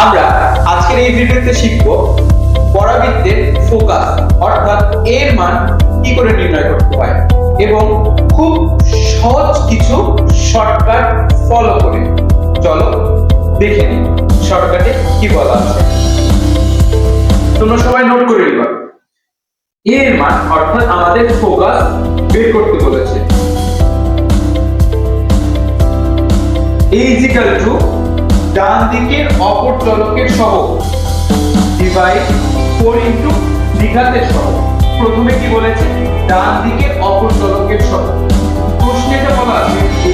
আমরা আজকের এই ভিডিওতে শিখব পরাবৃত্তের ফোকাস অর্থাৎ এর মান কি করে নির্ণয় করতে হয় এবং খুব সহজ কিছু শর্টকাট ফলো করে চলো দেখে নিই শর্টকাটে কি বলা আছে। তোমরা সবাই নোট করে নিবা। এর মান অর্থাৎ আমাদের ফোকাস বের করতে বলেছে। A ডান দিকের অপর চলকের সহগ ডিভাইড 4 ইনটু দ্বিঘাতের সহগ। প্রথমে কি বলেছে? ডান দিকের অপর চলকের সহগ। প্রশ্নে এটা বলা আছে যে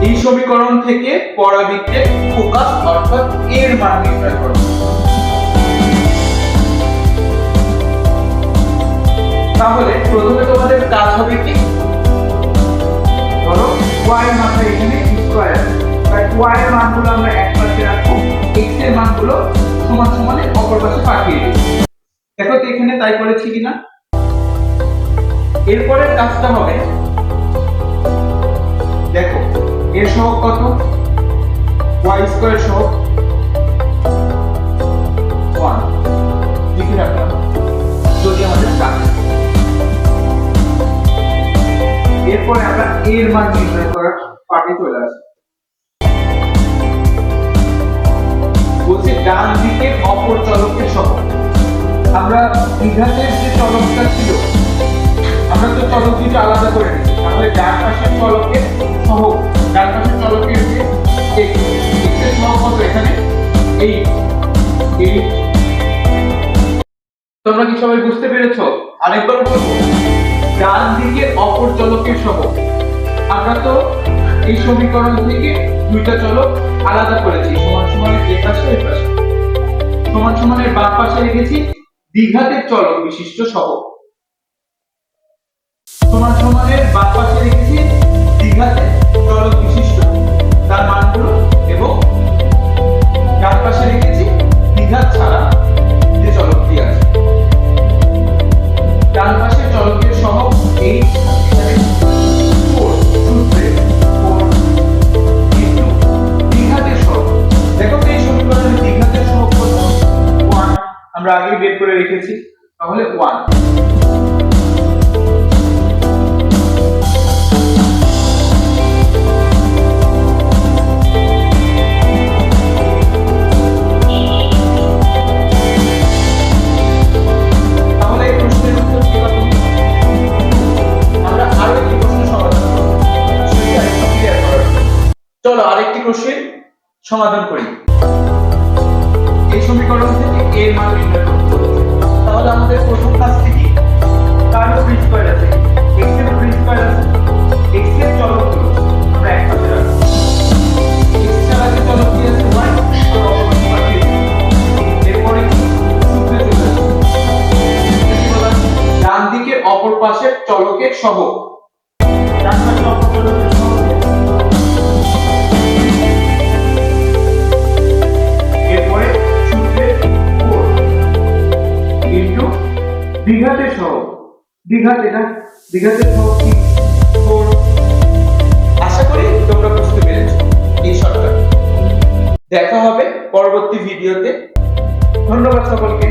এই সমীকরণ থেকে পরাবৃত্তের ফোকাস অর্থাৎ এর মান নির্ণয় করো। তাহলে প্রথমে তোমাদের কাজ হবে কি, ধরো y এর মানটা এখানে স্কয়ার আছে, তাই y এর মানগুলো আমরা এক পাশে রাখবো, x এর মানগুলো সমান সমানে অপর পাশে পাঠিয়ে দেব। দেখো তো এখানে তাই করেছি কিনা। এরপরে কাজটা হবে, দেখো এর সহগ কত, y স্কয়ার সহগ 1 লিখে রাখলাম যদি আমাদের কাজ। এরপরে আমরা এর মান নির্ণয় করার পার্টে চলে আসি। বলছি ডান দিকের অপর চলকের সহগ। আমরা দ্বিঘাতের যে চলকটা ছিল আমরা তো চলক দুটো আলাদা করে নিয়েছি, তাহলে ডান পাশের চলকের সহগ, ডান পাশের চলকের যে x এর সহগ কত এখানে 8। তোমরা কি সবাই বুঝতে পেরেছো? আরেকবার বলবো, ডান দিকের অপর চলকের সহগ। আমরা তো এই সমীকরণ থেকে দুইটা চলক আলাদা করেছি, সমান সমানের এই পাশে এই পাশে। সমান সমানের বাম পাশে রেখেছি দ্বিঘাতের চলক বিশিষ্ট সহগ। সমান সমানের বাম পাশে রেখেছি দ্বিঘাতের চলক বিশিষ্ট তার মানগুলো, এবং ডান পাশে রেখেছি দ্বিঘাত ছাড়া যে চলকটি আছে। ডান পাশের চলকের সহগ 8, এখানে 4 সূত্রে 4 ইনটু দ্বিঘাতের সহগ। দেখো এই সমীকরণের দ্বিঘাতের সহগ কত? 1, আমরা আগে বের করে রেখেছি, তাহলে 1। চলো আরেকটি প্রশ্নের সমাধান করি। এই সমীকরণ থেকে এর মান নির্ণয় করতে হবে। তাহলে আমাদের প্রথম কাজটি কি, কার উপর স্কয়ার আছে, x এর উপর স্কয়ার আছে, x এর চলকগুলো আমরা এক পাশে রাখবো। x ছাড়া যে চলক কি আছে y, আর অপর পাশে পাঠিয়ে দেব। এরপরে কি সূত্রে চলে আসবে, কি বলা আছে? ডান দিকের অপর পাশের চলকের সহগ। ডান পাশের অপর চলকের সহগ দ্বিঘাতের সহগ। দ্বিঘাতের সহগ কি 4। আশা করি তোমরা বুঝতে পেরেছো এই শর্টকাট। দেখা হবে পরবর্তী ভিডিওতে। ধন্যবাদ সকলকে।